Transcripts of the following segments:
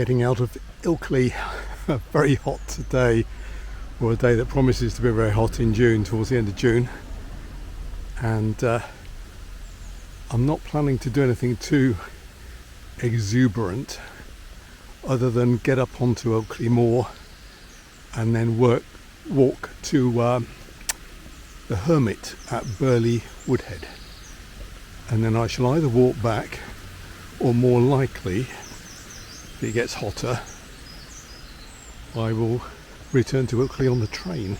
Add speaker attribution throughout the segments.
Speaker 1: Heading out of Ilkley, very hot today, or a day that promises to be very hot in June, towards the end of June. And I'm not planning to do anything too exuberant other than get up onto Ilkley Moor and then walk to the Hermit at Burley Woodhead. And then I shall either walk back, or more likely, if it gets hotter, I will return to Ilkley on the train.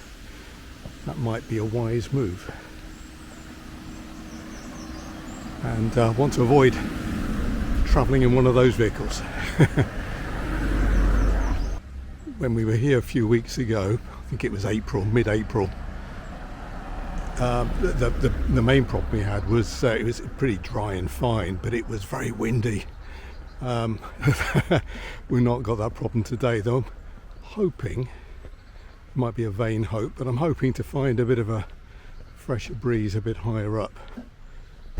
Speaker 1: That might be a wise move. And I want to avoid travelling in one of those vehicles. When we were here a few weeks ago, I think it was mid-April, the main problem we had was it was pretty dry and fine, but it was very windy. We've not got that problem today, though. I'm hoping, it might be a vain hope, but I'm hoping to find a bit of a fresher breeze a bit higher up,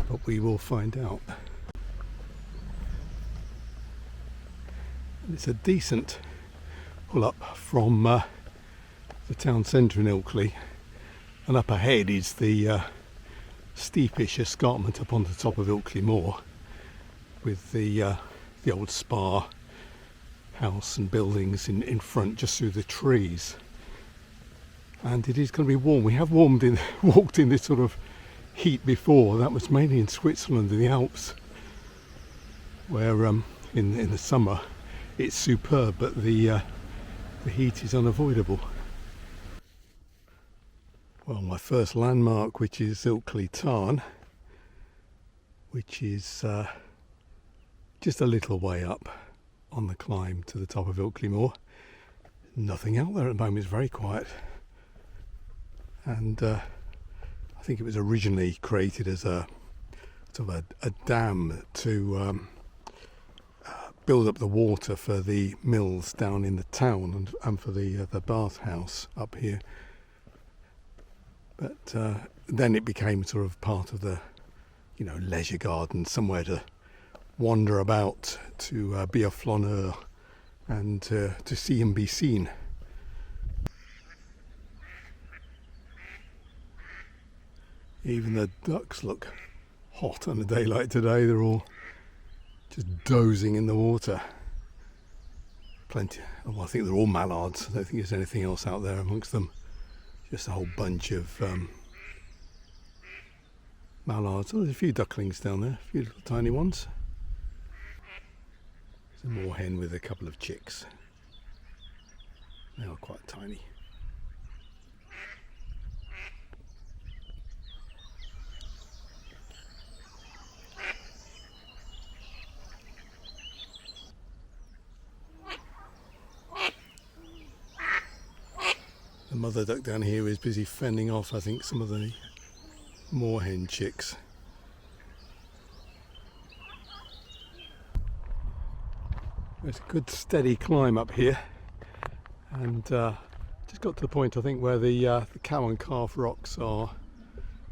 Speaker 1: but we will find out. It's a decent pull up from the town centre in Ilkley, and up ahead is the steepish escarpment up on the top of Ilkley Moor, with the old spa house and buildings in front, just through the trees. And it is going to be warm. We have walked in this sort of heat before. That was mainly in Switzerland, in the Alps, where in the summer it's superb, but the heat is unavoidable. Well, my first landmark, which is Ilkley Tarn, which is just a little way up on the climb to the top of Ilkley Moor. Nothing out there at the moment, it's very quiet. And I think it was originally created as a sort of a dam to build up the water for the mills down in the town and for the bathhouse up here. But then it became sort of part of the, leisure garden, somewhere to wander about, to be a flaneur and to see and be seen. Even the ducks look hot on a day like today. They're all just dozing in the water. Plenty. Well, I think they're all mallards. I don't think there's anything else out there amongst them. Just a whole bunch of mallards. Oh, there's a few ducklings down there, a few little tiny ones. There's a moorhen with a couple of chicks. They are quite tiny. The mother duck down here is busy fending off, I think, some of the moorhen chicks. It's a good steady climb up here, and just got to the point, I think, where the cow and calf rocks are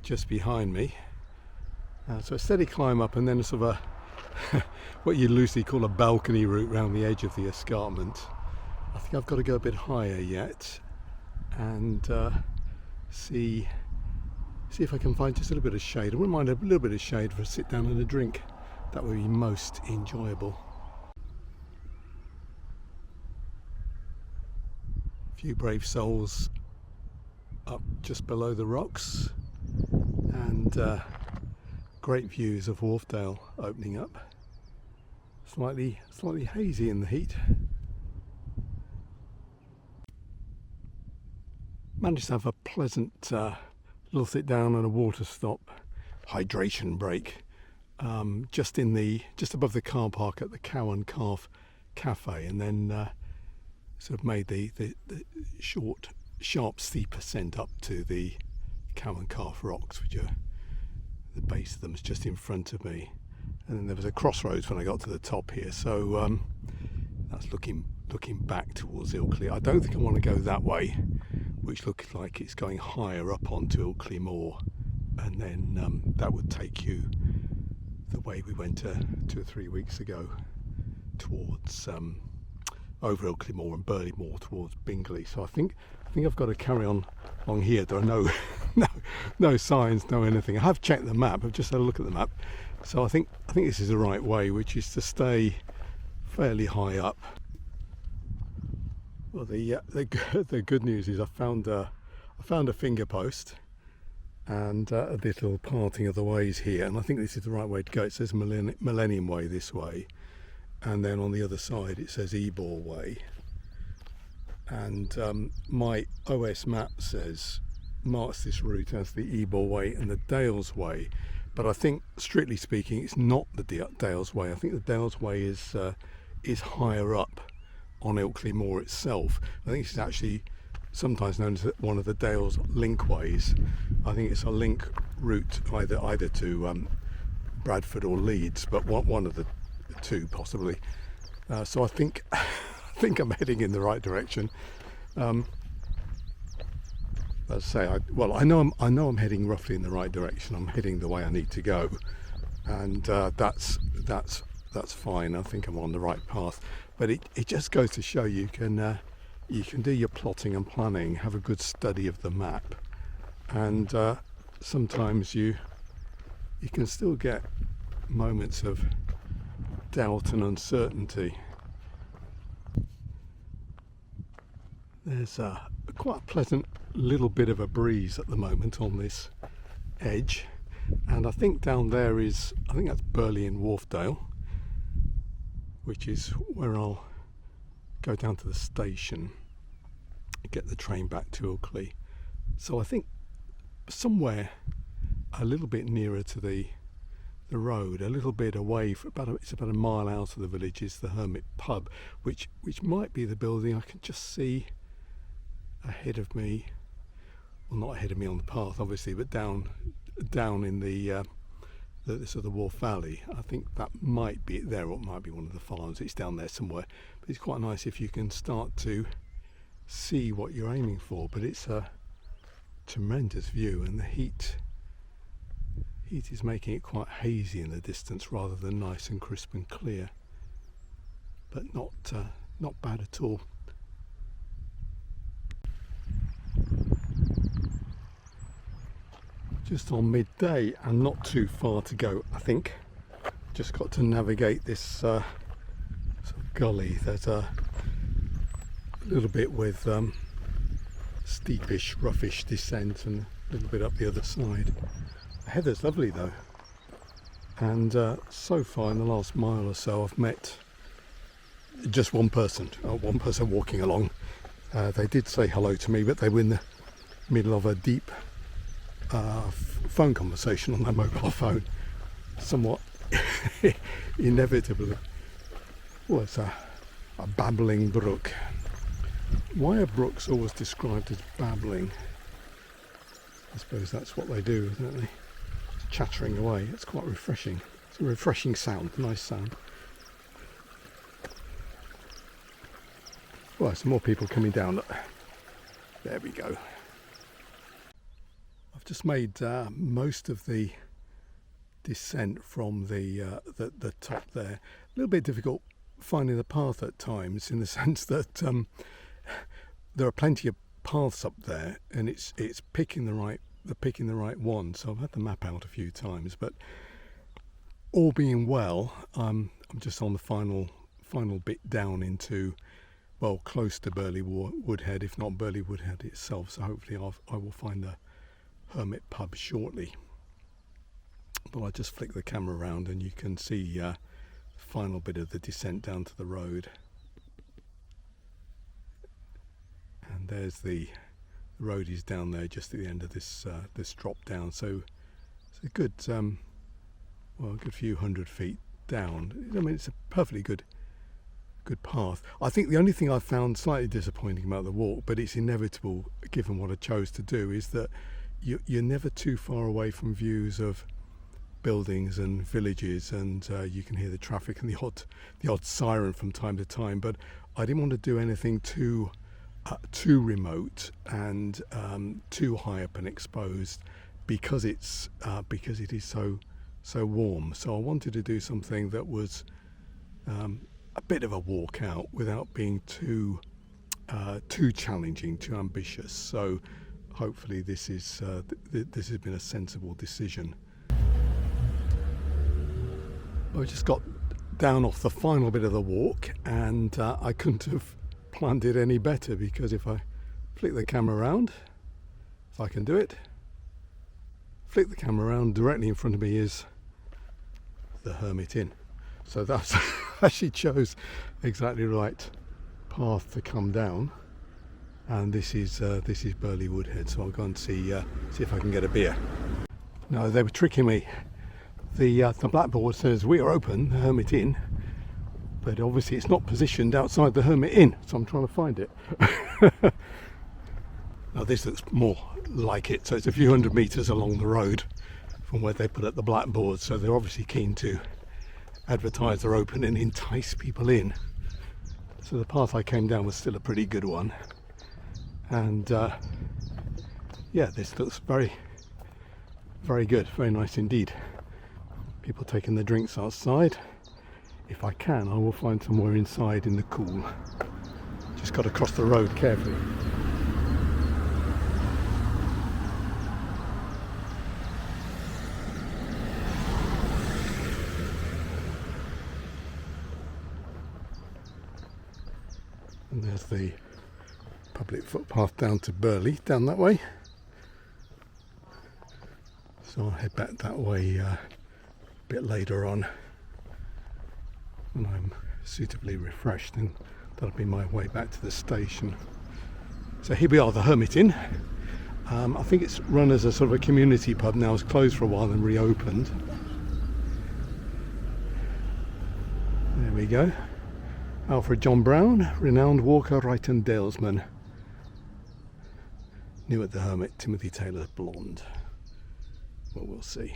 Speaker 1: just behind me. So a steady climb up, and then a sort of a what you loosely call a balcony route round the edge of the escarpment. I think I've got to go a bit higher yet and see if I can find just a little bit of shade. I wouldn't mind a little bit of shade for a sit down and a drink. That would be most enjoyable. A few brave souls up just below the rocks, and great views of Wharfedale opening up. Slightly hazy in the heat. Managed to have a pleasant little sit down and a water stop, hydration break, just above the car park at the Cow and Calf Cafe, and then sort of made the short, sharp, steep ascent up to the Cow and Calf rocks, which are the base of them is just in front of me. And then there was a crossroads when I got to the top here, so that's looking back towards Ilkley. I don't think I want to go that way, which looks like it's going higher up onto Ilkley Moor, and then that would take you the way we went 2 or 3 weeks ago towards over Ilkley Moor and Burley Moor towards Bingley. So I think I've got to carry on along here. There are no signs, no anything. I have checked the map. I've just had a look at the map. So I think this is the right way, which is to stay fairly high up. Well, the good news is I found a finger post and a little parting of the ways here, and I think this is the right way to go. It says Millennium Way this way, and then on the other side it says Ebor Way, and my OS map marks this route as the Ebor Way and the Dales Way, but I think strictly speaking it's not the Dales Way. I think the Dales Way is higher up on Ilkley Moor itself. I think it's actually sometimes known as one of the Dales linkways. I think it's a link route either to Bradford or Leeds, but one of the two possibly. So I think I'm heading in the right direction. Let's say I know I'm heading roughly in the right direction. I'm heading the way I need to go, and that's fine. I think I'm on the right path. But it just goes to show you can do your plotting and planning, have a good study of the map, and sometimes you can still get moments of doubt and uncertainty. There's quite a pleasant little bit of a breeze at the moment on this edge, and I think down there that's Burley-In-Wharfedale, which is where I'll go down to the station, get the train back to Ilkley. So I think somewhere a little bit nearer to the road, a little bit away, it's about a mile out of the village, is the Hermit Pub, which might be the building I can just see ahead of me. Well, not ahead of me on the path obviously, but down in the sort of the Wharf Valley. I think that might be it there, or it might be one of the farms. It's down there somewhere, but it's quite nice if you can start to see what you're aiming for. But it's a tremendous view, and the heat is making it quite hazy in the distance rather than nice and crisp and clear, but not bad at all. Just on midday and not too far to go, I think. Just got to navigate this sort of gully. There's a little bit with steepish, roughish descent and a little bit up the other side. The heather's lovely though, and so far in the last mile or so I've met just one person walking along. They did say hello to me, but they were in the middle of a deep phone conversation on their mobile phone, somewhat inevitably. Well, it's a babbling brook. Why are brooks always described as babbling? I suppose that's what they do, isn't it? They chattering away. It's quite refreshing. It's a refreshing sound, nice sound. Well, some more people coming down. There we go. I've just made most of the descent from the top there. A little bit difficult finding the path at times, in the sense that there are plenty of paths up there, and it's picking the right one. So I've had the map out a few times, but all being well, I'm just on the final bit down into, well, close to Burley Woodhead, if not Burley Woodhead itself. So hopefully I will find the Hermit Pub shortly. But I'll just flick the camera around and you can see the final bit of the descent down to the road. And there's the road is down there just at the end of this drop down. So it's a good a good few hundred feet down. I mean, it's a perfectly good path. I think the only thing I found slightly disappointing about the walk, but it's inevitable given what I chose to do, is that you're never too far away from views of buildings and villages, and you can hear the traffic and the odd siren from time to time. But I didn't want to do anything too remote and too high up and exposed, because it is so warm. So I wanted to do something that was a bit of a walk out without being too challenging, too ambitious. So hopefully this has been a sensible decision. I just got down off the final bit of the walk, and I couldn't have planned it any better, because if I flick the camera around, if I can do it, flick the camera around, directly in front of me is the Hermit Inn. So that's actually chose exactly the right path to come down, and this is Burley Woodhead. So I'll go and see if I can get a beer. No, they were tricking me. The blackboard says we are open, the Hermit Inn, but obviously it's not positioned outside the Hermit Inn, so I'm trying to find it. Now this looks more like it, so it's a few hundred metres along the road from where they put up the blackboard, so they're obviously keen to advertise they're open and entice people in. So the path I came down was still a pretty good one, and yeah, this looks very, very good, very nice indeed. People taking their drinks outside. If I can, I will find somewhere inside in the cool. Just got to cross the road carefully. And there's the public footpath down to Burley, down that way. So I'll head back that way a bit later on when I'm suitably refreshed, and that'll be my way back to the station. So here we are, the Hermit Inn. I think it's run as a sort of a community pub now. It's closed for a while and reopened. There we go. Alfred John Brown, renowned walker, writer and dalesman. New at the Hermit, Timothy Taylor's blonde. Well, we'll see.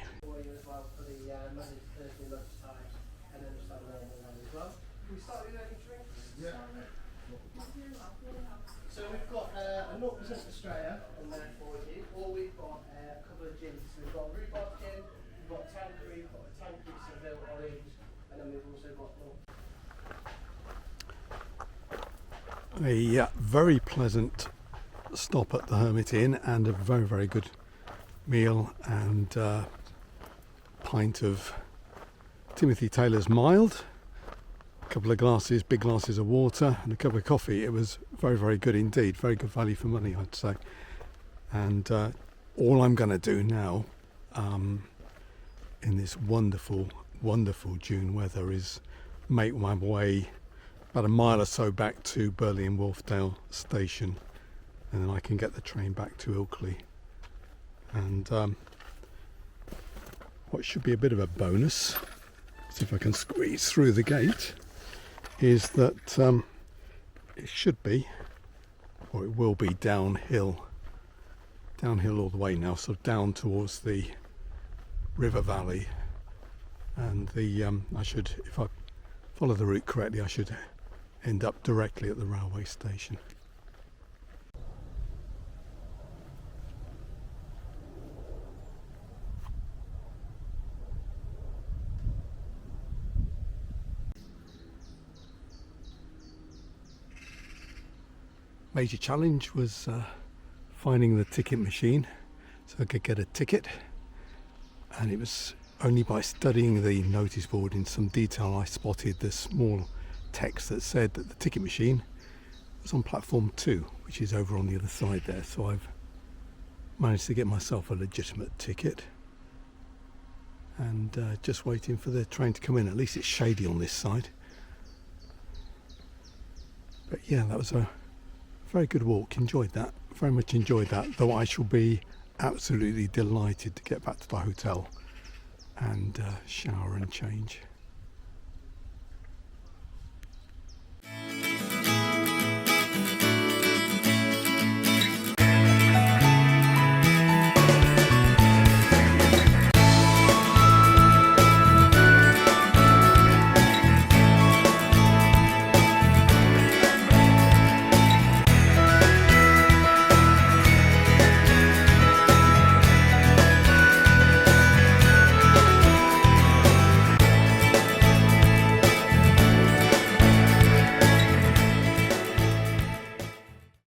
Speaker 2: So we've got a 0% Australia on there for you, or we've got a couple of gins. So we've got rhubarb gin, we've got Tanqueray, we've got a Tanqueray Seville orange, and then we've also got
Speaker 1: A very pleasant stop at the Hermit Inn, and a very, very good meal, and pint of Timothy Taylor's mild, a couple of glasses, big glasses of water, and a cup of coffee. It was very, very good indeed, very good value for money, I'd say. And all I'm going to do now in this wonderful, wonderful June weather is make my way about a mile or so back to Burley-In-Wharfedale station, and then I can get the train back to Ilkley. And what should be a bit of a bonus, see if I can squeeze through the gate, is that it should be, or it will be, downhill all the way now, sort of down towards the river valley, and the I should, if I follow the route correctly, I should end up directly at the railway station. Major challenge was finding the ticket machine so I could get a ticket, and it was only by studying the notice board in some detail I spotted the small text that said that the ticket machine was on platform 2, which is over on the other side there. So I've managed to get myself a legitimate ticket, and just waiting for the train to come in. At least it's shady on this side. But yeah, that was a very good walk. Enjoyed that, very much enjoyed that, though I shall be absolutely delighted to get back to the hotel and shower and change.